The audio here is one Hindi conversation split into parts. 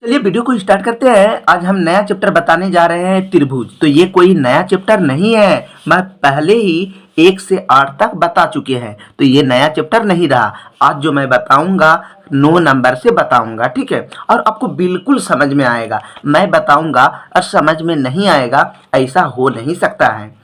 चलिए वीडियो को स्टार्ट करते हैं। आज हम नया चैप्टर बताने जा रहे हैं त्रिभुज। तो ये कोई नया चैप्टर नहीं है, मैं पहले ही 1 से 8 तक बता चुके हैं, तो ये नया चैप्टर नहीं रहा। आज जो मैं बताऊंगा 9 नंबर से बताऊंगा, ठीक है। और आपको बिल्कुल समझ में आएगा। मैं बताऊंगा और समझ में नहीं आएगा, ऐसा हो नहीं सकता है।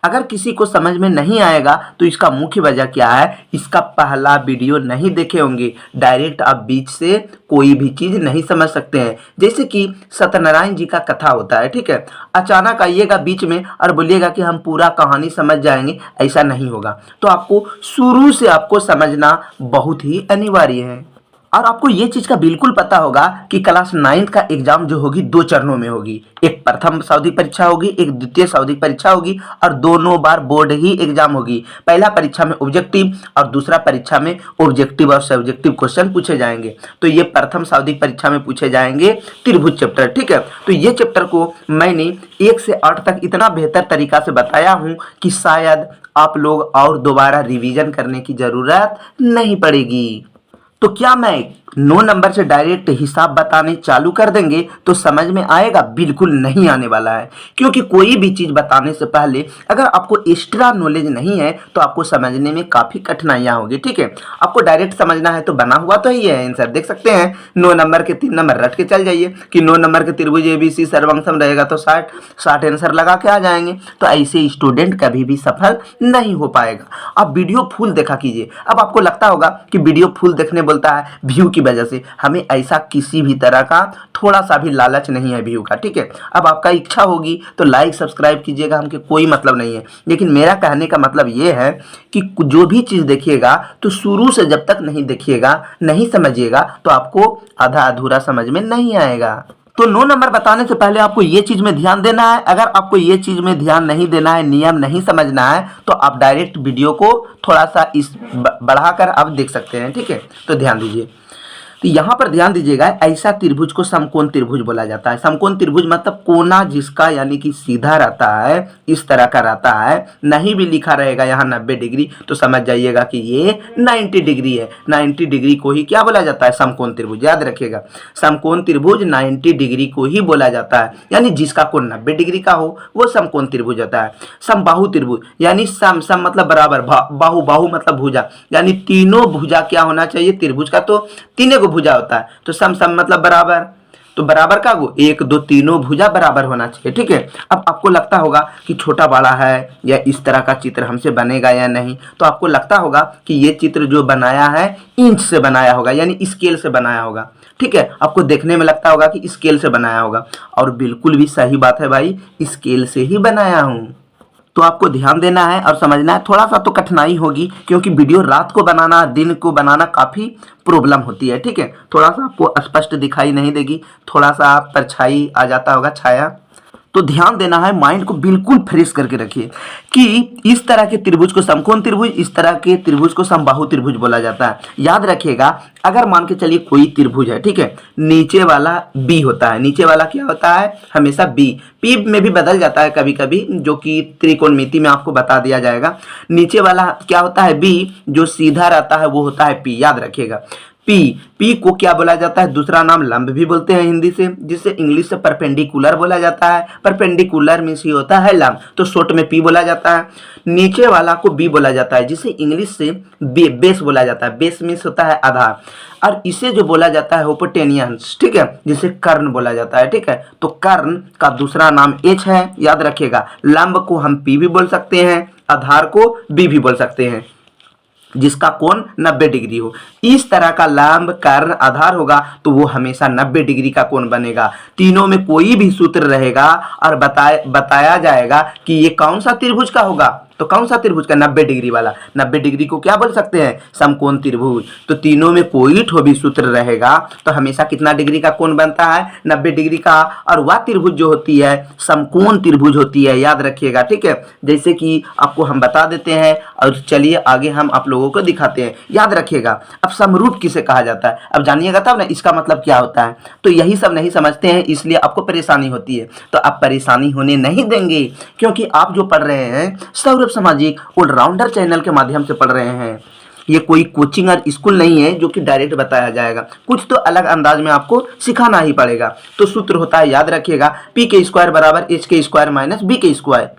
अगर किसी को समझ में नहीं आएगा तो इसका मुख्य वजह क्या है, इसका पहला वीडियो नहीं देखे होंगे। डायरेक्ट आप बीच से कोई भी चीज़ नहीं समझ सकते हैं। जैसे कि सत्यनारायण जी का कथा होता है, ठीक है। अचानक आइएगा बीच में और बोलिएगा कि हम पूरा कहानी समझ जाएंगे, ऐसा नहीं होगा। तो आपको शुरू से आपको समझना बहुत ही अनिवार्य है। और आपको ये चीज़ का बिल्कुल पता होगा कि क्लास 9th का एग्जाम जो होगी 2 चरणों में होगी। एक प्रथम सावधिक परीक्षा होगी, एक द्वितीय सावधिक परीक्षा होगी, और दोनों बार बोर्ड ही एग्जाम होगी। पहला परीक्षा में ऑब्जेक्टिव और दूसरा परीक्षा में ऑब्जेक्टिव और सब्जेक्टिव क्वेश्चन पूछे जाएंगे। तो ये प्रथम सावधिक परीक्षा में पूछे जाएंगे त्रिभुज चैप्टर, ठीक है। तो ये चैप्टर को मैंने 1 से 8 तक इतना बेहतर तरीका से बताया हूँ कि शायद आप लोग और दोबारा रिवीजन करने की ज़रूरत नहीं पड़ेगी। तो क्या मैं 9 नंबर से डायरेक्ट हिसाब बताने चालू कर देंगे तो समझ में आएगा? बिल्कुल नहीं आने वाला है। क्योंकि कोई भी चीज़ बताने से पहले अगर आपको एक्स्ट्रा नॉलेज नहीं है तो आपको समझने में काफ़ी कठिनाइयाँ होगी, ठीक है। आपको डायरेक्ट समझना है तो बना हुआ तो ही है आंसर, देख सकते हैं। 9 नंबर के 3 नंबर रट के चल जाइए कि 9 नंबर के त्रिभुज ABC सर्वंगसम रहेगा तो 60 आंसर लगा के आ जाएंगे। तो ऐसे स्टूडेंट कभी भी सफल नहीं हो पाएगा। आप वीडियो फुल देखा कीजिए। अब आपको लगता होगा कि वीडियो फुल देखने बोलता है व्यू की वजह से। हमें ऐसा किसी भी तरह का थोड़ा सा भी लालच नहीं है व्यू का, ठीक है। अब आपका इच्छा होगी तो लाइक सब्सक्राइब कीजिएगा, हमके कोई मतलब नहीं है। लेकिन मेरा कहने का मतलब ये है कि जो भी चीज़ देखिएगा तो शुरू से जब तक नहीं देखिएगा, नहीं समझिएगा, तो आपको आधा अधूरा समझ में नहीं आएगा। तो 9 नंबर बताने से पहले आपको ये चीज़ में ध्यान देना है। अगर आपको ये चीज़ में ध्यान नहीं देना है, नियम नहीं समझना है, तो आप डायरेक्ट वीडियो को थोड़ा सा इस बढ़ाकर आप देख सकते हैं, ठीक है। तो ध्यान दीजिए। तो यहाँ पर ध्यान दीजिएगा, ऐसा त्रिभुज को समकोण त्रिभुज बोला जाता है। समकोण त्रिभुज मतलब कोना जिसका यानी कि सीधा रहता है, इस तरह का रहता है। नहीं भी लिखा रहेगा यहाँ 90 डिग्री तो समझ जाइएगा कि ये 90 डिग्री है। 90 डिग्री को ही क्या बोला जाता है? समकोण त्रिभुज। याद रखिएगा, समकोण त्रिभुज 90 डिग्री को ही बोला जाता है। यानी जिसका कोण 90 डिग्री का हो वो समकोण त्रिभुज होता है। समबाहु त्रिभुज यानी सम मतलब बराबर, बाहु मतलब भुजा, यानी तीनों भुजा क्या होना चाहिए त्रिभुज का? तो तीनों भुजा होता है। तो सम मतलब बराबर, तो बराबर का वो 1 2 तीनों भुजा बराबर होना चाहिए, ठीक है। अब आपको लगता होगा कि छोटा बड़ा है या इस तरह का चित्र हमसे बनेगा या नहीं। तो आपको लगता होगा कि ये चित्र जो बनाया है इंच से बनाया होगा, यानी स्केल से बनाया होगा, ठीक है। आपको देखने में लगता होगा कि स्केल से बनाया होगा, और बिल्कुल भी सही बात है भाई, स्केल से ही बनाया हूँ। तो आपको ध्यान देना है और समझना है। थोड़ा सा तो कठिनाई होगी क्योंकि वीडियो रात को बनाना, दिन को बनाना काफ़ी प्रॉब्लम होती है, ठीक है। थोड़ा सा आपको स्पष्ट दिखाई नहीं देगी, थोड़ा सा परछाई आ जाता होगा, छाया। तो ध्यान देना है, माइंड को बिल्कुल फ्रेश करके रखिए कि इस तरह के त्रिभुज को समकोण त्रिभुज, इस तरह के त्रिभुज को समबाहु त्रिभुज बोला जाता है। याद रखिएगा, अगर मान के चलिए कोई त्रिभुज है, ठीक है, नीचे वाला बी होता है। नीचे वाला क्या होता है? हमेशा बी। पी में भी बदल जाता है कभी कभी, जो कि त्रिकोणमिति में आपको बता दिया जाएगा। नीचे वाला क्या होता है? बी। जो सीधा रहता है वो होता है पी। याद रखिएगा, पी को क्या बोला जाता है? दूसरा नाम लंब भी बोलते हैं हिंदी से, जिसे इंग्लिश से परपेंडिकुलर बोला जाता है। परपेंडिकुलर मीन्स ही होता है लंब, तो शॉर्ट में पी बोला जाता है। नीचे वाला को बी बोला जाता है, जिसे इंग्लिश से बेस बोला जाता है। बेस मीन्स होता है आधार, और इसे जो बोला जाता है होपोटेनियंस, ठीक है, जिसे कर्ण बोला जाता है, ठीक है। तो कर्ण का दूसरा नाम एच है। याद रखिएगा, लंब को हम पी भी बोल सकते हैं, आधार को बी भी बोल सकते हैं, जिसका कोण 90 डिग्री हो। इस तरह का लंब कर्ण आधार होगा तो वो हमेशा 90 डिग्री का कोण बनेगा। तीनों में कोई भी सूत्र रहेगा और बताया जाएगा कि ये कौन सा त्रिभुज का होगा। तो कौन सा त्रिभुज का? 90 डिग्री वाला। 90 डिग्री को क्या बोल सकते हैं? समकोण त्रिभुज। तो तीनों में कोई ठो भी सूत्र रहेगा तो हमेशा कितना डिग्री का कोण बनता है? 90 डिग्री का। और वह त्रिभुज जो होती है समकोण त्रिभुज होती है। याद रखिएगा, ठीक है। जैसे कि आपको हम बता देते हैं और चलिए आगे हम आप लोगों को दिखाते हैं। याद रखिएगा, अब समरूप किसे कहा जाता है अब जानिएगा तब ना इसका मतलब क्या होता है। तो यही सब नहीं समझते हैं, इसलिए आपको परेशानी होती है। तो आप परेशानी होने नहीं देंगे, क्योंकि आप जो पढ़ रहे हैं सौरभ सामाजिक ऑलराउंडर चैनल के माध्यम से पढ़ रहे हैं। ये कोई कोचिंग और स्कूल नहीं है जो कि डायरेक्ट बताया जाएगा, कुछ तो अलग अंदाज में आपको सिखाना ही पड़ेगा। तो सूत्र होता है, याद रखिएगा, पी के स्क्वायर बराबर एच के स्क्वायर माइनस बी के स्क्वायर।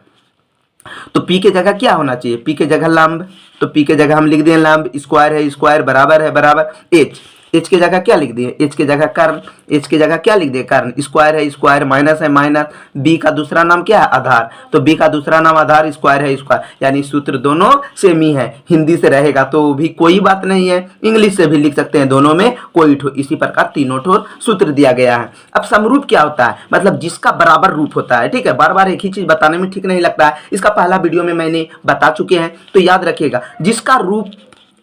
तो पी के जगह क्या होना चाहिए, पी के जगह लंब, तो पी के जगह हम लिख दें लंब, स्क्वायर है स्क्वायर, बराबर है बराबर एच, एच के जगह क्या लिख दिए, एच के जगह कर्ण, एच के जगह क्या लिख दिए कर्ण, स्क्वायर है स्क्वायर, माइनस है माइनस, बी का दूसरा नाम क्या है आधार, तो बी का दूसरा नाम आधार, स्क्वायर है स्क्वायर, यानी सूत्र दोनों सेम ही है। हिंदी से रहेगा तो भी कोई बात नहीं है, इंग्लिश से भी लिख सकते हैं, दोनों में कोई ठो, इसी प्रकार तीनों ठो सूत्र दिया गया है। अब समरूप क्या होता है, मतलब जिसका बराबर रूप होता है, ठीक है, बार बार एक ही चीज बताने में ठीक नहीं लगता है, इसका पहला वीडियो में मैंने बता चुके हैं, तो याद रखिएगा, जिसका रूप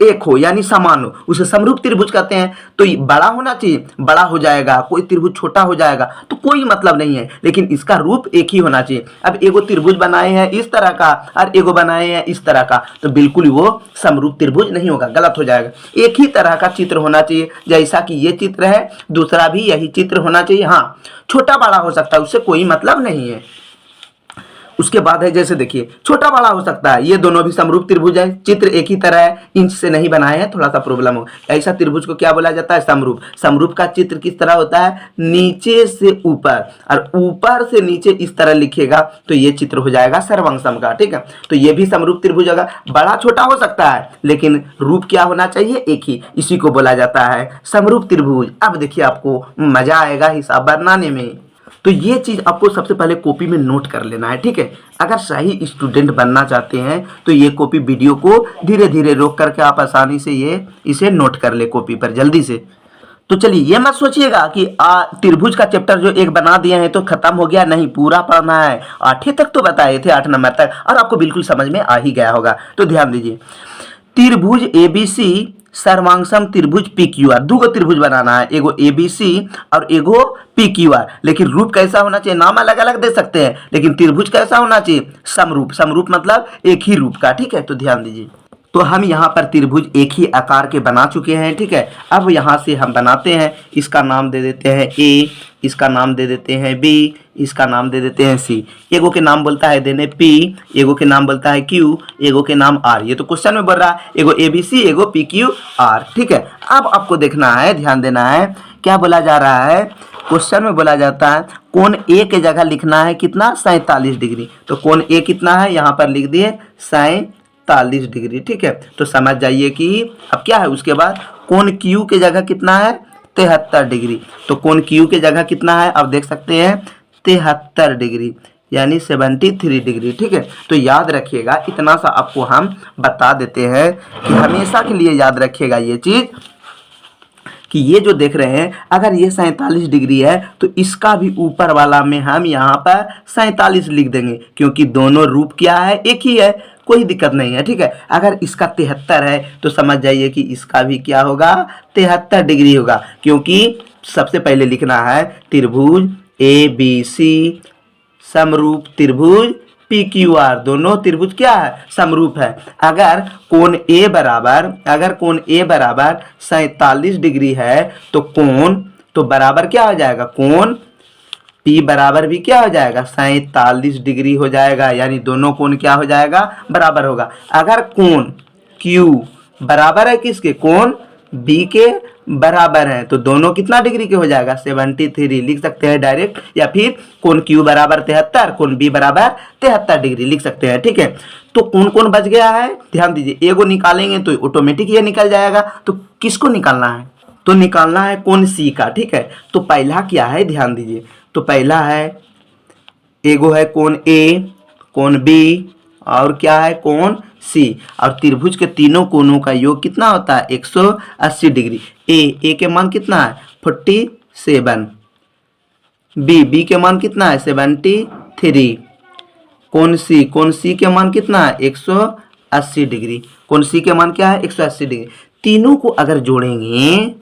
एक हो यानी समान हो उसे समरूप त्रिभुज कहते हैं। तो बड़ा होना चाहिए, बड़ा हो जाएगा, कोई त्रिभुज छोटा हो जाएगा तो कोई मतलब नहीं है, लेकिन इसका रूप एक ही होना चाहिए। अब एगो त्रिभुज बनाए हैं इस तरह का और एगो बनाए हैं इस तरह का, तो बिल्कुल वो समरूप त्रिभुज नहीं होगा, गलत हो जाएगा। एक ही तरह का चित्र होना चाहिए, जैसा कि ये चित्र है, दूसरा भी यही चित्र होना चाहिए। हाँ, छोटा बड़ा हो सकता है, उससे कोई मतलब नहीं है। उसके बाद है, जैसे देखिए, छोटा बड़ा हो सकता है, ये दोनों भी समरूप त्रिभुज है, चित्र एक ही तरह है, इंच से नहीं बनाए हैं, थोड़ा सा प्रॉब्लम हो। ऐसा त्रिभुज को क्या बोला जाता है, समरूप। समरूप का चित्र किस तरह होता है, नीचे से ऊपर और ऊपर से नीचे इस तरह लिखिएगा तो ये चित्र हो जाएगा सर्वांगसम का, ठीक है। तो ये भी समरूप त्रिभुज होगा, बड़ा छोटा हो सकता है लेकिन रूप क्या होना चाहिए, एक ही, इसी को बोला जाता है समरूप त्रिभुज। अब देखिए आपको मजा आएगा हिसाब बनाने में। तो ये चीज आपको सबसे पहले कॉपी में नोट कर लेना है, ठीक है। अगर सही स्टूडेंट बनना चाहते हैं तो ये कॉपी वीडियो को धीरे धीरे रोक करके आप आसानी से इसे नोट कर ले कॉपी पर जल्दी से। तो चलिए, ये मत सोचिएगा कि त्रिभुज का चैप्टर जो एक बना दिए हैं तो खत्म हो गया, नहीं, पूरा पढ़ना है। 8 तक तो बताए थे, 8 नंबर तक, और आपको बिल्कुल समझ में आ ही गया होगा। तो ध्यान दीजिए, त्रिभुज एबीसी सर्वांगसम त्रिभुज पी क्यू आर, दो त्रिभुज बनाना है, एगो एबीसी और एगो पी क्यू आर। लेकिन रूप कैसा होना चाहिए, नाम अलग अलग दे सकते हैं, लेकिन त्रिभुज कैसा होना चाहिए, समरूप। समरूप मतलब एक ही रूप का, ठीक है। तो ध्यान दीजिए, तो हम यहाँ पर त्रिभुज एक ही आकार के बना चुके हैं, ठीक है। अब यहाँ से हम बनाते हैं, इसका नाम दे देते हैं ए, इसका नाम दे देते हैं बी, इसका नाम दे देते हैं सी। एगो के नाम बोलता है देने पी, एगो के नाम बोलता है क्यू, एगो के नाम आर। ये तो क्वेश्चन में बोल रहा है एगो ए बी सी, एगो पी क्यू आर, ठीक है। अब आपको देखना है, ध्यान देना है, क्या बोला जा रहा है, क्वेश्चन में बोला जाता है कोण ए के जगह लिखना है कितना, 47 डिग्री। तो कोण ए कितना है, यहाँ पर लिख दिए 47 डिग्री, ठीक है। तो समझ जाइए कि अब क्या है, उसके बाद कोण क्यू के जगह कितना है, 73 डिग्री। तो कोण क्यू के जगह कितना है, आप देख सकते हैं 73 डिग्री, यानी 73 डिग्री, ठीक है। तो याद रखिएगा, इतना सा आपको हम बता देते हैं कि हमेशा के लिए याद रखिएगा ये चीज कि ये जो देख रहे हैं, अगर ये 47 डिग्री है तो इसका भी ऊपर वाला में हम यहाँ पर 47 लिख देंगे, क्योंकि दोनों रूप क्या है, एक ही है, कोई दिक्कत नहीं है, ठीक है। अगर इसका 73 है तो समझ जाइए कि इसका भी क्या होगा, 73 डिग्री होगा, क्योंकि सबसे पहले लिखना है त्रिभुज ए बी सी समरूप त्रिभुज पी क्यू आर, दोनों त्रिभुज क्या है, समरूप है। अगर कोण ए बराबर 47 डिग्री है तो कोण तो बराबर क्या हो जाएगा, कोण P बराबर भी क्या हो जाएगा, 47 डिग्री हो जाएगा, यानी दोनों कोण क्या हो जाएगा, बराबर होगा। अगर कोण Q बराबर है किसके, कोण B के बराबर है, तो दोनों कितना डिग्री के हो जाएगा, 73 लिख सकते हैं डायरेक्ट, या फिर कोण Q बराबर 73, कोण B बराबर 73 डिग्री लिख सकते हैं, ठीक है। तो कौन कौन बच गया है, ध्यान दीजिए, एगो निकालेंगे तो ऑटोमेटिक ये निकल जाएगा। तो किसको निकालना है, तो निकालना है कोण C का, ठीक है। तो पहला क्या है, ध्यान दीजिए, तो पहला है, एगो है कोण A, कोण B और क्या है, कोण C, और त्रिभुज के तीनों कोणों का योग कितना होता है, 180 डिग्री। A के मान कितना है, 47, B के मान कितना है, 73, कोण C के मान कितना है, 180 डिग्री। कोण C के मान क्या है, 180 डिग्री। तीनों को अगर जोड़ेंगे,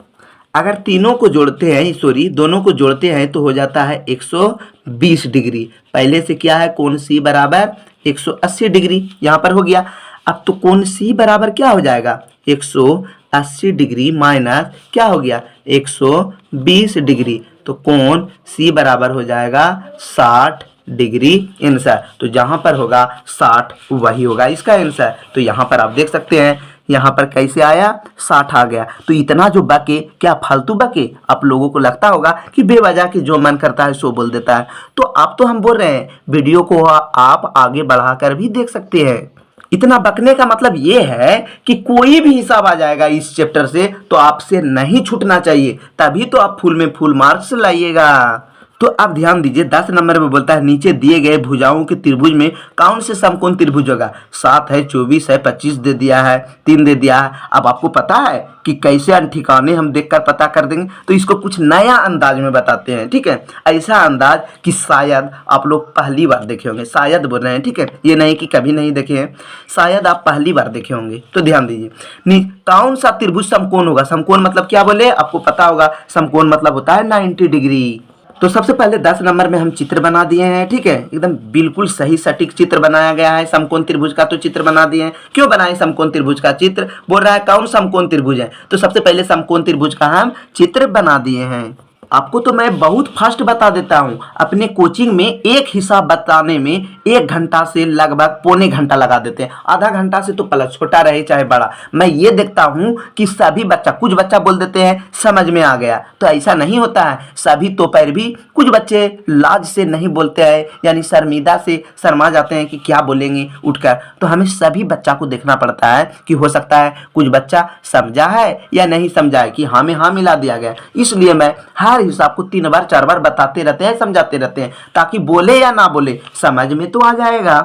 अगर तीनों को जोड़ते हैं, सॉरी दोनों को जोड़ते हैं तो हो जाता है 120 डिग्री। पहले से क्या है, कोण C बराबर 180 डिग्री, यहाँ पर हो गया। अब तो कोण C बराबर क्या हो जाएगा, 180 डिग्री माइनस क्या हो गया, 120 डिग्री। तो कोण C बराबर हो जाएगा 60 डिग्री आंसर। तो जहां पर होगा 60 वही होगा इसका आंसर। तो यहाँ पर आप देख सकते हैं यहाँ पर कैसे आया 60 आ गया। तो इतना जो बके क्या फालतू बके? आप लोगों को लगता होगा कि बेवजह के जो मन करता है सो बोल देता है। तो अब तो हम बोल रहे हैं वीडियो को आप आगे बढ़ाकर भी देख सकते हैं। इतना बकने का मतलब ये है कि कोई भी हिसाब आ जाएगा इस चैप्टर से तो आपसे नहीं छूटना चाहिए, तभी तो आप फुल में फुल मार्क्स लाइएगा। तो अब ध्यान दीजिए 10 नंबर में बोलता है नीचे दिए गए भुजाओं के त्रिभुज में कौन से समकोण त्रिभुज होगा। 7 है, 24 है, 25 दे दिया है, 3 दे दिया है। अब आपको पता है कि कैसे ठिकाने हम देखकर पता कर देंगे, तो इसको कुछ नया अंदाज में बताते हैं। ठीक है, ऐसा अंदाज कि शायद आप लोग पहली बार देखे होंगे, शायद बोल रहे हैं। ठीक है, ये नहीं कि कभी नहीं देखे हैं, शायद आप पहली बार देखे होंगे। तो ध्यान दीजिए कौन सा त्रिभुज समकोण होगा। समकोण मतलब क्या बोले, आपको पता होगा समकोण मतलब होता है 90 डिग्री। तो सबसे पहले 10 नंबर में हम चित्र बना दिए हैं। ठीक है, एकदम बिल्कुल सही सटीक चित्र बनाया गया है। समकोण त्रिभुज का तो चित्र बना दिए हैं। क्यों बनाए समकोण त्रिभुज का चित्र? बोल रहा है कौन समकोण त्रिभुज है, तो सबसे पहले समकोण त्रिभुज का हम चित्र बना दिए हैं। आपको तो मैं बहुत फास्ट बता देता हूँ। अपने कोचिंग में एक हिसाब बताने में 1 घंटा से लगभग पौने घंटा लगा देते हैं। आधा घंटा से तो प्लस छोटा रहे चाहे बड़ा। मैं ये देखता हूँ कि सभी बच्चा, कुछ बच्चा बोल देते हैं समझ में आ गया, तो ऐसा नहीं होता है। सभी तो पैर भी कुछ बच्चे लाज से नहीं बोलते हैं, यानी शर्मिंदा से शर्मा जाते हैं कि क्या बोलेंगे उठकर। तो हमें सभी बच्चा को देखना पड़ता है कि हो सकता है कुछ बच्चा समझा है या नहीं समझा है, कि हाँ में हाँ मिला दिया गया। इसलिए मैं हर हिसाब को 3 बार 4 बार बताते रहते हैं, समझाते रहते हैं, ताकि बोले या ना बोले समझ में तो आ जाएगा।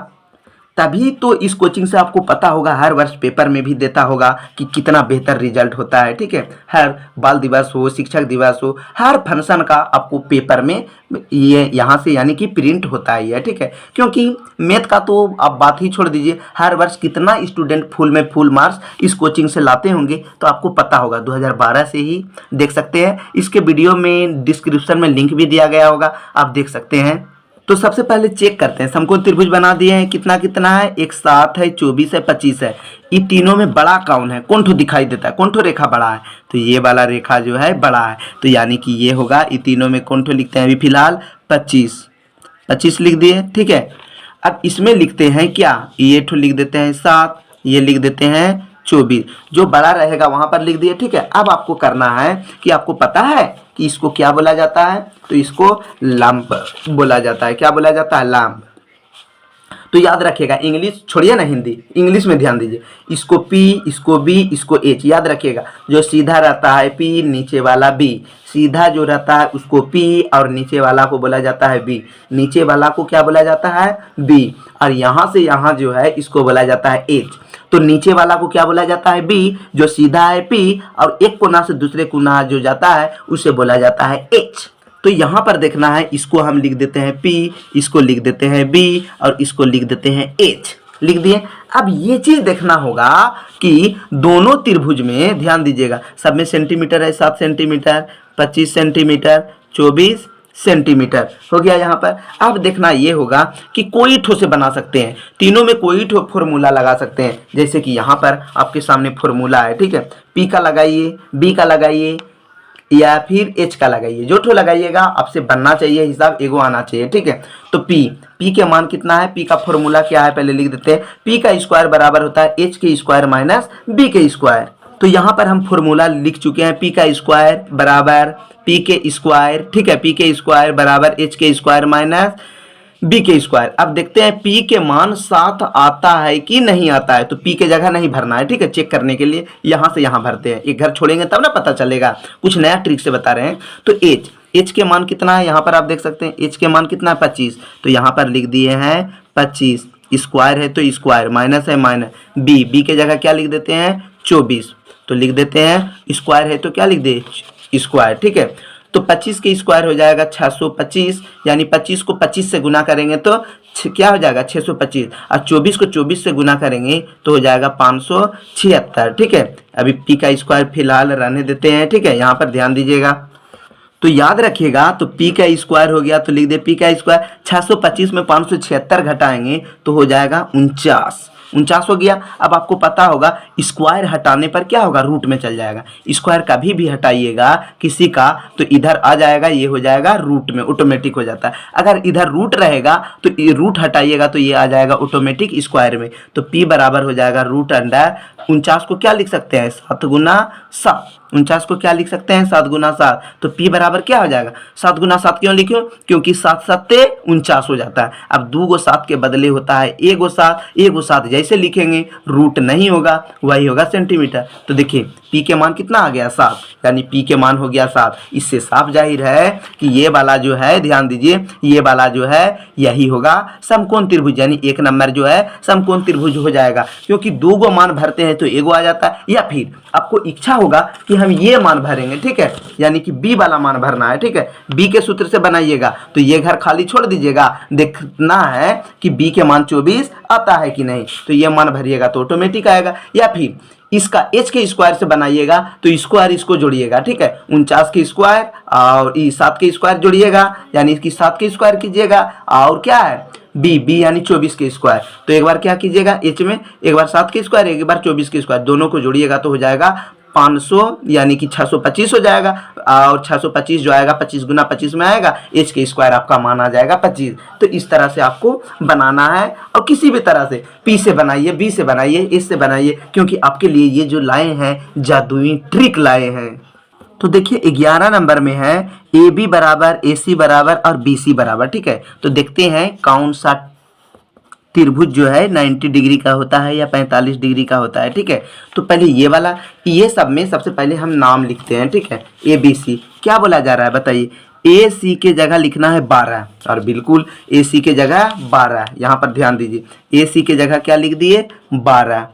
तभी तो इस कोचिंग से आपको पता होगा, हर वर्ष पेपर में भी देता होगा कि कितना बेहतर रिजल्ट होता है। ठीक है, हर बाल दिवस हो, शिक्षक दिवस हो, हर फंक्शन का आपको पेपर में ये यहाँ से यानी कि प्रिंट होता ही है। ठीक है, क्योंकि मैथ का तो आप बात ही छोड़ दीजिए, हर वर्ष कितना स्टूडेंट फुल में फुल मार्क्स इस कोचिंग से लाते होंगे तो आपको पता होगा। 2012 से ही देख सकते हैं। इसके वीडियो में डिस्क्रिप्शन में लिंक भी दिया गया होगा, आप देख सकते हैं। तो सबसे पहले चेक करते हैं, समकोण त्रिभुज बना दिए हैं। कितना कितना है, एक 7 है, 24 है, 25 है। ये तीनों में बड़ा कौन है? कौन ठो दिखाई देता है, कौन ठो रेखा बड़ा है? तो ये वाला रेखा जो है बड़ा है, तो यानी कि ये होगा। ये तीनों में कौन ठो लिखते हैं अभी फिलहाल? 25 लिख दिए। ठीक है, अब इसमें लिखते हैं क्या, ये ठो लिख देते हैं 7, ये लिख देते हैं 24, जो बड़ा रहेगा वहां पर लिख दिए। ठीक है, अब आपको करना है कि आपको पता है कि इसको क्या बोला जाता है, तो इसको लंब बोला जाता है। क्या बोला जाता है? लंब। तो याद रखिएगा, इंग्लिश छोड़िए ना, हिंदी, इंग्लिश में ध्यान दीजिए। इसको P, इसको B, इसको H याद रखिएगा। जो सीधा रहता है P, नीचे वाला B, सीधा जो रहता है उसको P और नीचे वाला को बोला जाता है B। नीचे वाला को क्या बोला जाता है? B। और यहाँ से यहाँ जो है इसको बोला जाता है H। तो नीचे वाला को क्या बोला जाता है? B, जो सीधा है P और एक कोना से दूसरे कोना जो जाता है उसे बोला जाता है H। तो यहाँ पर देखना है, इसको हम लिख देते हैं P, इसको लिख देते हैं B और इसको लिख देते हैं H। लिख दिए। अब ये चीज देखना होगा कि दोनों त्रिभुज में ध्यान दीजिएगा, सब में सेंटीमीटर है, 7 सेंटीमीटर, 25 सेंटीमीटर, 24 सेंटीमीटर हो गया यहाँ पर। अब देखना ये होगा कि कोई ठो से बना सकते हैं, तीनों में कोई ठो फॉर्मूला लगा सकते हैं। जैसे कि यहाँ पर आपके सामने फॉर्मूला है। ठीक है, P का लगाइए, B का लगाइए या फिर H का लगाइए, जो ठो लगाइएगा आपसे बनना चाहिए, हिसाब एगो आना चाहिए। ठीक है, तो P के मान कितना है, P का फॉर्मूला क्या है पहले लिख देते हैं। P का स्क्वायर बराबर होता है H के स्क्वायर माइनस B के स्क्वायर। तो यहाँ पर हम फॉर्मूला लिख चुके हैं, P का स्क्वायर बराबर P के स्क्वायर। ठीक है, P के स्क्वायर बराबर H के स्क्वायर माइनस B के स्क्वायर। अब देखते हैं P के मान 7 आता है कि नहीं आता है। तो P के जगह नहीं भरना है। ठीक है, चेक करने के लिए यहाँ से यहाँ भरते हैं, एक घर छोड़ेंगे तब ना पता चलेगा, कुछ नया ट्रिक से बता रहे हैं। तो H के मान कितना है, यहाँ पर आप देख सकते हैं H के मान कितना है 25, तो यहाँ पर लिख दिए हैं 25। स्क्वायर है तो स्क्वायर, माइनस है माइनस, B के जगह क्या लिख देते हैं 24, तो लिख देते हैं स्क्वायर है तो क्या लिख दे स्क्वायर। ठीक है, तो 25 के स्क्वायर हो जाएगा 625, यानी 25 को 25 से गुना करेंगे तो क्या हो जाएगा 625, और 24 को 24 से गुना करेंगे तो हो जाएगा 576। ठीक है, अभी P का स्क्वायर फिलहाल रहने देते हैं। ठीक है, यहाँ पर ध्यान दीजिएगा। तो याद रखिएगा, तो P का स्क्वायर हो गया तो लिख दे P का स्क्वायर, 625 में 576 घटाएंगे तो हो जाएगा 49 हो गया। अब आपको पता होगा स्क्वायर हटाने पर क्या होगा, रूट में चल जाएगा। स्क्वायर कभी भी हटाइएगा किसी का तो इधर आ जाएगा, ये हो जाएगा रूट में, ऑटोमेटिक हो जाता है। अगर इधर रूट रहेगा तो ये रूट हटाइएगा तो ये आ जाएगा ऑटोमेटिक स्क्वायर में। तो P बराबर हो जाएगा रूट अंडर 49 को क्या लिख सकते हैं 7 गुना 7, 49 को क्या लिख सकते हैं 7 गुना 7। तो P बराबर क्या हो जाएगा 7 गुना 7 क्यों लिखो, क्योंकि 7 सत्ते 49 हो जाता है। अब 2 गो 7 के बदले होता है 1 गो 7, 1 गो 7 जैसे लिखेंगे रूट नहीं होगा, वही होगा सेंटीमीटर। तो देखिए P के मान कितना आ गया 7, यानी P के मान हो गया 7। इससे साफ जाहिर है कि ये वाला जो है, ध्यान दीजिए, ये वाला जो है यही होगा समकोण त्रिभुज, यानी 1 नंबर जो है समकोण त्रिभुज हो जाएगा, क्योंकि 2 गो मान भरते हैं तो 1 गो आ जाता है। या फिर आपको इच्छा होगा कि हम ये मान भरेंगे, ठीक है, यानी कि B वाला मान भरना है, ठीक है, B के सूत्र से बनाइएगा। तो ये घर खाली छोड़ दीजिएगा, देखना है कि B के मान 24 आता है कि नहीं, तो ये मान भरिएगा तो ऑटोमेटिक आएगा। या फिर इसका h के स्क्वायर से बनाइएगा, तो स्क्वायर इसको जोड़िएगा, ठीक है, 49 के स्क्वायर और 7 के स्क्वायर जोड़िएगा, यानी इसकी 7 के स्क्वायर कीजिएगा, और क्या है b यानी 24 के स्क्वायर। तो एक बार क्या कीजिएगा h में, एक बार 7 के स्क्वायर, एक बार 24 के स्क्वायर, दोनों को जोड़िएगा तो हो जाएगा 500, यानी कि 625 हो जाएगा। और 625 जो आएगा 25 गुना 25 में आएगा, h के स्क्वायर आपका मान आ जाएगा 25। तो इस तरह से आपको बनाना है, और किसी भी तरह से P से बनाइए, B से बनाइए, S से बनाइए, क्योंकि आपके लिए ये जो लाए हैं जादुई ट्रिक लाए हैं। तो देखिए 11 नंबर में है AB बराबर AC बराबर और BC बराबर, ठीक है। तो देखते हैं कौन सा त्रिभुज जो है 90 डिग्री का होता है या 45 डिग्री का होता है, ठीक है। तो पहले ये वाला, ये सब में सबसे पहले हम नाम लिखते हैं, ठीक है। ABC क्या बोला जा रहा है बताइए, AC के जगह लिखना है 12, और बिल्कुल AC के जगह 12, यहाँ पर ध्यान दीजिए, AC के जगह क्या लिख दिए 12,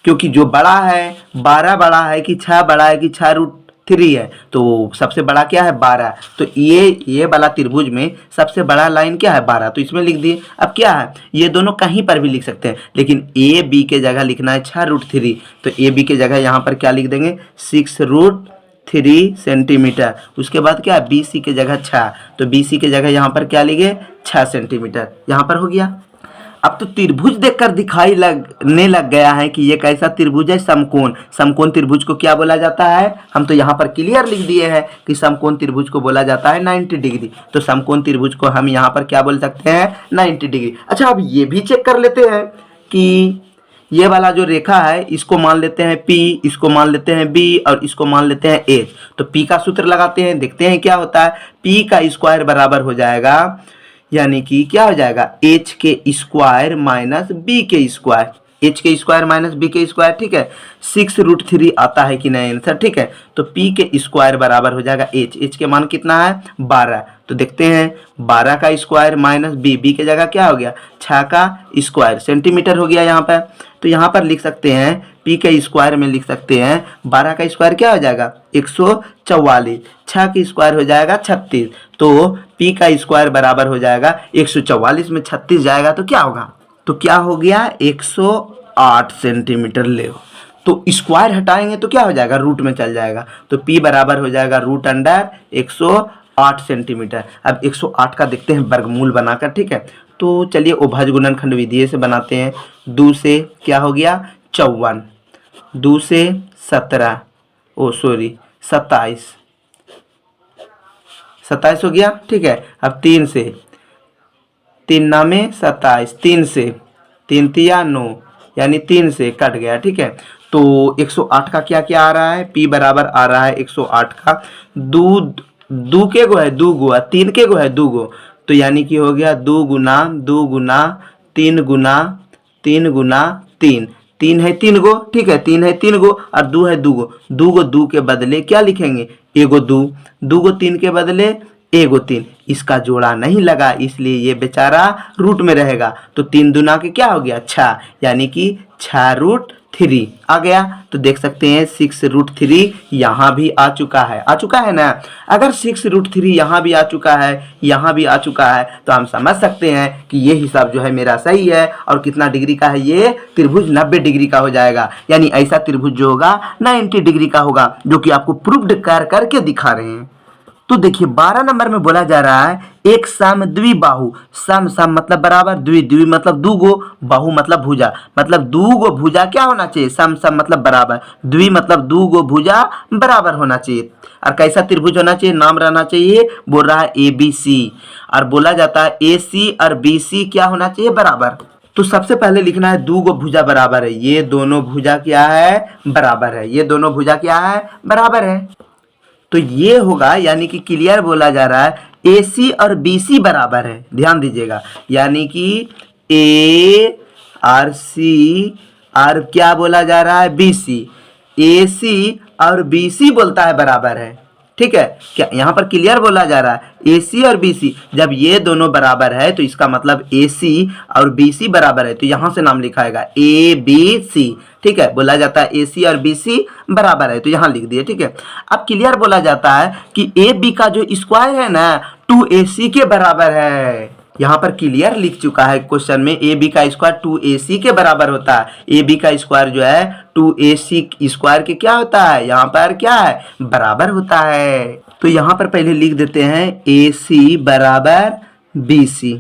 क्योंकि जो बड़ा है 12 बड़ा है कि 6 बड़ा है कि 6√3 है, तो सबसे बड़ा क्या है 12। तो ये वाला त्रिभुज में सबसे बड़ा लाइन क्या है 12, तो इसमें लिख दिए। अब क्या है, ये दोनों कहीं पर भी लिख सकते हैं, लेकिन AB के जगह लिखना है 6√3, तो AB के जगह यहाँ पर क्या लिख देंगे 6√3 सेंटीमीटर। उसके बाद क्या है BC के जगह 6, तो BC के जगह यहाँ पर क्या लिखे 6 सेंटीमीटर, यहाँ पर हो गया। अब तो त्रिभुज देखकर दिखाई लगने लग गया है कि ये कैसा त्रिभुज है, समकोण। समकोण त्रिभुज को क्या बोला जाता है, हम तो यहाँ पर क्लियर लिख दिए हैं कि समकोण त्रिभुज को बोला जाता है 90 डिग्री। तो समकोण त्रिभुज को हम यहाँ पर क्या बोल सकते हैं 90 डिग्री। अच्छा, अब ये भी चेक कर लेते हैं कि ये वाला जो रेखा है इसको मान लेते हैं P, इसको मान लेते हैं B, और इसको मान लेते हैं H। तो P का सूत्र लगाते हैं, देखते हैं क्या होता है। P का स्क्वायर बराबर हो जाएगा, यानी कि क्या हो जाएगा h के स्क्वायर माइनस b के स्क्वायर, h के स्क्वायर माइनस b के स्क्वायर, ठीक है। 6√3 आता है कि नहीं आंसर, ठीक है। तो p के स्क्वायर बराबर हो जाएगा h के मान कितना है 12। तो देखते हैं 12 का स्क्वायर माइनस b के जगह क्या हो गया 6 का स्क्वायर, सेंटीमीटर हो गया यहाँ पर। तो यहाँ पर लिख सकते हैं p के स्क्वायर में लिख सकते हैं 12 का स्क्वायर क्या हो जाएगा 144, 6 का स्क्वायर हो जाएगा 36, तो p का स्क्वायर बराबर हो जाएगा 144 में 36 जाएगा तो क्या होगा, तो क्या हो गया 108 सेंटीमीटर ले। तो स्क्वायर हटाएंगे तो क्या हो जाएगा रूट में चल जाएगा, तो p बराबर हो जाएगा √108 सेंटीमीटर। अब 108 का देखते हैं वर्गमूल बनाकर, ठीक है। तो चलिए उभज गुणनखंड विधि से बनाते हैं। 2 से क्या हो गया 54, 2 से 17, 27, 27 हो गया, ठीक है। अब 3 से 3 नामे 27, 3 से 3 तिया 9, यानी 3 से कट गया, ठीक है। तो 108 का क्या क्या आ रहा है, P बराबर आ रहा है 108 का 2 के गो है 2 गो, 3 के गो है 2 गो, तो यानी कि हो गया 2 गुना 2 गुना 3 गुना 3 गुना 3, 3 है 3 गो, ठीक है, 3 है 3 गो और 2 है 2 गो, 2 गो 2 के बदले क्या लिखेंगे एगो 2, 2 गो 3 के बदले एगो 3, इसका जोड़ा नहीं लगा इसलिए ये बेचारा रूट में रहेगा। तो 3 दूना के क्या हो गया 6, यानी कि 6√3 आ गया। तो देख सकते हैं 6√3 यहाँ भी आ चुका है ना। अगर 6√3 यहाँ भी आ चुका है, यहाँ भी आ चुका है, तो हम समझ सकते हैं कि ये हिसाब जो है मेरा सही है। और कितना डिग्री का है, ये त्रिभुज 90 डिग्री का हो जाएगा, यानी ऐसा त्रिभुज जो होगा 90 डिग्री का होगा, जो कि आपको प्रूव्ड करके दिखा रहे हैं। तो देखिए 12 नंबर में बोला जा रहा है एक सम द्विबाहु, सम मतलब बराबर, द्वि मतलब 2 गो, बाहु मतलब भुजा, मतलब 2 गो भुजा क्या होना चाहिए, सम मतलब बराबर, द्वि मतलब 2 गो भुजा बराबर होना चाहिए। और कैसा त्रिभुज होना चाहिए, नाम रहना चाहिए, बोल रहा है ABC, और बोला जाता है AC और BC क्या होना चाहिए बराबर। तो सबसे पहले लिखना है दो गो भुजा बराबर है, ये दोनों भुजा क्या है, बराबर है, ये दोनों भुजा क्या है, बराबर है। तो ये होगा, यानी कि क्लियर बोला जा रहा है AC और BC बराबर है, ध्यान दीजिएगा, यानी कि A और C और क्या बोला जा रहा है, BC, AC और BC बोलता है बराबर है, ठीक है। क्या यहाँ पर क्लियर बोला जा रहा है AC और BC, जब ये दोनों बराबर है तो इसका मतलब AC और BC बराबर है, तो यहाँ से नाम लिखाएगा ABC, ठीक है। बोला जाता है AC और BC बराबर है, तो यहाँ लिख दिए, ठीक है। अब क्लियर बोला जाता है कि AB का जो स्क्वायर है ना 2AC के बराबर है, यहाँ पर क्लियर लिख चुका है क्वेश्चन में, AB का स्क्वायर 2AC के बराबर होता है। AB का स्क्वायर जो है 2AC स्क्वायर के क्या होता है, यहाँ पर क्या है, बराबर होता है। तो यहाँ पर पहले लिख देते हैं AC बराबर BC,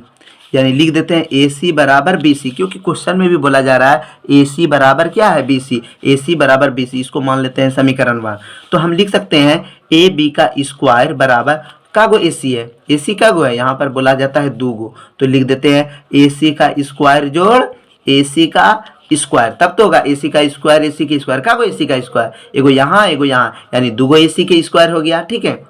यानी लिख देते हैं AC बराबर BC, क्योंकि क्वेश्चन में भी बोला जा रहा है AC बराबर क्या है, BC, AC बराबर BC, इसको मान लेते हैं समीकरण 1। तो हम लिख सकते हैं AB का स्क्वायर बराबर का गो AC है, AC का गो है, यहाँ पर बोला जाता है दो गो, तो लिख देते हैं AC का स्क्वायर जोड़ AC का स्क्वायर, तब तो होगा AC का स्क्वायर AC के स्क्वायर का गो AC का स्क्वायर, एगो यहाँ यानी दो गो AC के स्क्वायर हो गया, ठीक है।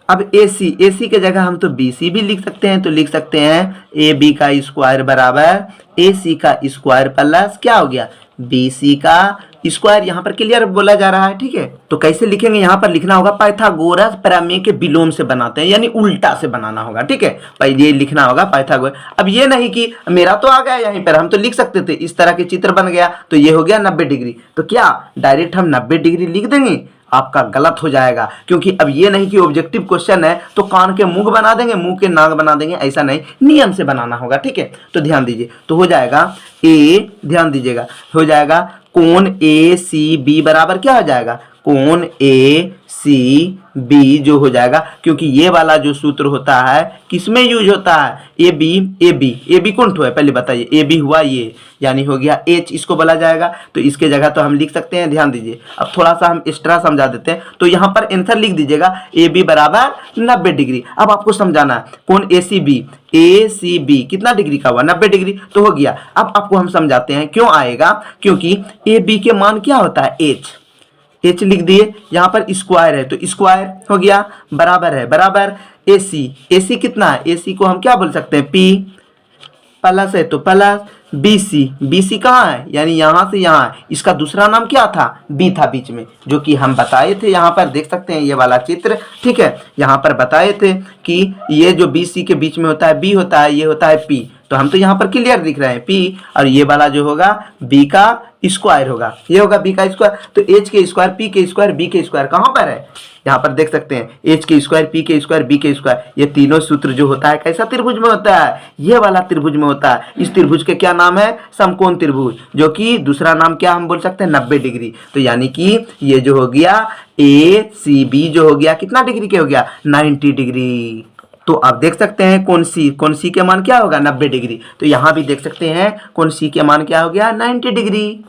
अब AC के जगह हम तो BC भी लिख सकते हैं, तो लिख सकते हैं AB का स्क्वायर बराबर AC का स्क्वायर प्लस क्या हो गया, BC का स्क्वायर, यहाँ पर क्लियर बोला जा रहा है, ठीक है। तो कैसे लिखेंगे, यहाँ पर लिखना होगा पाइथागोरस प्रमेय के विलोम से बनाते हैं, यानी उल्टा से बनाना होगा, ठीक है। पहले ये लिखना होगा पाइथागोरस, अब ये नहीं कि मेरा तो आ गया यहीं पर, हम तो लिख सकते थे, इस तरह के चित्र बन गया तो ये हो गया 90 डिग्री, तो क्या डायरेक्ट हम 90 डिग्री लिख देंगे, आपका गलत हो जाएगा, क्योंकि अब ये नहीं कि ऑब्जेक्टिव क्वेश्चन है तो कान के मुंह बना देंगे, मुंह के नाक बना देंगे, ऐसा नहीं, नियम से बनाना होगा, ठीक है। तो ध्यान दीजिए, तो हो जाएगा ध्यान दीजिएगा, हो जाएगा कोण ACB बराबर क्या हो जाएगा, कोण ACB जो हो जाएगा, क्योंकि ये वाला जो सूत्र होता है किसमें यूज होता है, AB कौन ठो है, पहले बताइए, AB हुआ ये, यानी हो गया H, इसको बोला जाएगा, तो इसके जगह तो हम लिख सकते हैं, ध्यान दीजिए। अब थोड़ा सा हम एक्स्ट्रा समझा देते हैं, तो यहाँ पर आंसर लिख दीजिएगा AB बराबर 90 डिग्री। अब आपको समझाना है कौन ACB कितना डिग्री का हुआ, 90 डिग्री, तो हो गया। अब आपको हम समझाते हैं क्यों आएगा, क्योंकि AB के मान क्या होता है, H लिख दिए, यहाँ पर स्क्वायर है तो स्क्वायर हो गया, बराबर AC कितना है, AC को हम क्या बोल सकते हैं, P, प्लस है तो प्लस BC कहाँ है, यानी यहाँ से यहाँ है, इसका दूसरा नाम क्या था, B था बीच में, जो कि हम बताए थे, यहाँ पर देख सकते हैं ये वाला चित्र, ठीक है। यहाँ पर बताए थे कि ये जो BC के बीच में होता है B होता है, ये होता है P, तो हम तो यहाँ पर क्लियर दिख रहे हैं P, और ये वाला जो होगा B का स्क्वायर होगा, ये होगा B का स्क्वायर, तो H के स्क्वायर P के स्क्वायर B के स्क्वायर कहाँ पर है, यहाँ पर देख सकते हैं H के स्क्वायर P के स्क्वायर B के स्क्वायर, ये तीनों सूत्र जो होता है कैसा त्रिभुज में होता है, ये वाला त्रिभुज में होता है। इस त्रिभुज के क्या नाम है, समकोण त्रिभुज, जो कि दूसरा नाम क्या हम बोल सकते हैं, 90 डिग्री। तो यानी कि ये जो हो गया ACB जो हो गया कितना डिग्री के हो गया, 90 डिग्री। तो आप देख सकते हैं कौन सी के मान क्या होगा, 90 डिग्री। तो यहाँ भी देख सकते हैं कौन सी के मान क्या हो गया, 90 डिग्री।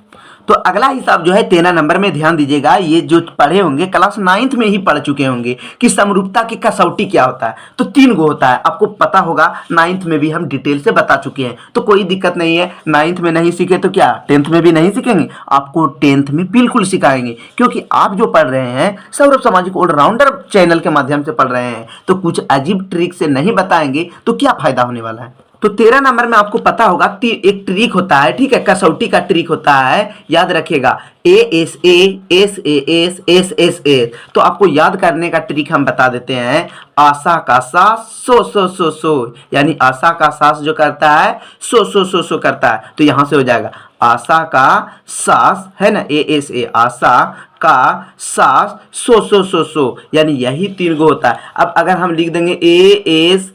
तो अगला हिसाब जो है 13 नंबर में, ध्यान दीजिएगा, ये जो पढ़े होंगे क्लास 9th में ही पढ़ चुके होंगे कि समरूपता की कसौटी क्या होता है। तो 3 गो होता है, आपको पता होगा, 9th में भी हम डिटेल से बता चुके हैं, तो कोई दिक्कत नहीं है। 9th में नहीं सीखे तो क्या 10th में भी नहीं सीखेंगे, आपको 10th में बिल्कुल सिखाएंगे, क्योंकि आप जो पढ़ रहे हैं सौरभ सामाजिक ऑलराउंडर चैनल के माध्यम से पढ़ रहे हैं, तो कुछ अजीब ट्रिक से नहीं बताएंगे तो क्या फायदा होने वाला है। तो 13 नंबर में आपको पता होगा एक ट्रिक होता है, ठीक है, कसौटी का ट्रिक होता है, याद रखिएगा, ASA SAS SSS। तो आपको याद करने का ट्रिक हम बता देते हैं, आशा का सास सो, यानी आशा का सास जो करता है सो करता है, तो यहाँ से हो जाएगा आशा का सास है ना, ASA आशा का सास सो, यानी यही 3 गो होता है। अब अगर हम लिख देंगे ASS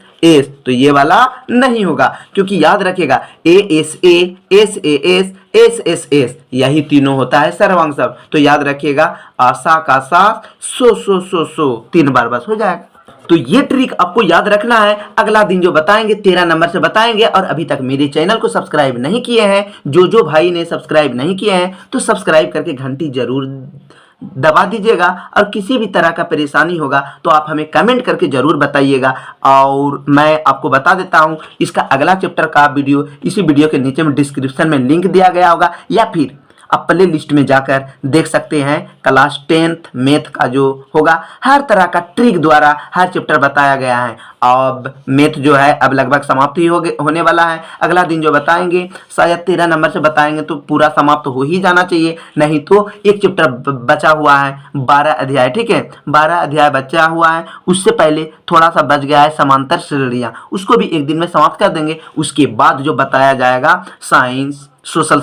तो ये वाला नहीं होगा, क्योंकि याद रखिएगा ASA SAS SSS यही तीनों होता है सर्वांग शब्द। तो याद रखिएगा आशा का सास सो 3 बार बस हो जाएगा। तो ये ट्रिक आपको याद रखना है, अगला दिन जो बताएंगे 13 नंबर से बताएंगे। और अभी तक मेरे चैनल को सब्सक्राइब नहीं किए हैं, जो भाई ने सब्सक्राइब नहीं किए हैं तो सब्सक्राइब करके घंटी जरूर दबा दीजिएगा। और किसी भी तरह का परेशानी होगा तो आप हमें कमेंट करके ज़रूर बताइएगा। और मैं आपको बता देता हूँ, इसका अगला चैप्टर का वीडियो इसी वीडियो के नीचे में डिस्क्रिप्शन में लिंक दिया गया होगा, या फिर आप प्ले लिस्ट में जाकर देख सकते हैं। क्लास 10th मैथ का जो होगा, हर तरह का ट्रिक द्वारा हर चैप्टर बताया गया है। अब मैथ जो है अब लगभग समाप्त ही होने वाला है। अगला दिन जो बताएंगे शायद 13 नंबर से बताएंगे, तो पूरा समाप्त हो ही जाना चाहिए। नहीं तो एक चैप्टर बचा हुआ है, 12 अध्याय, ठीक है, 12 अध्याय बचा हुआ है। उससे पहले थोड़ा सा बच गया है समांतर श्रेणियाँ, उसको भी एक दिन में समाप्त कर देंगे। उसके बाद जो बताया जाएगा साइंस, सोशल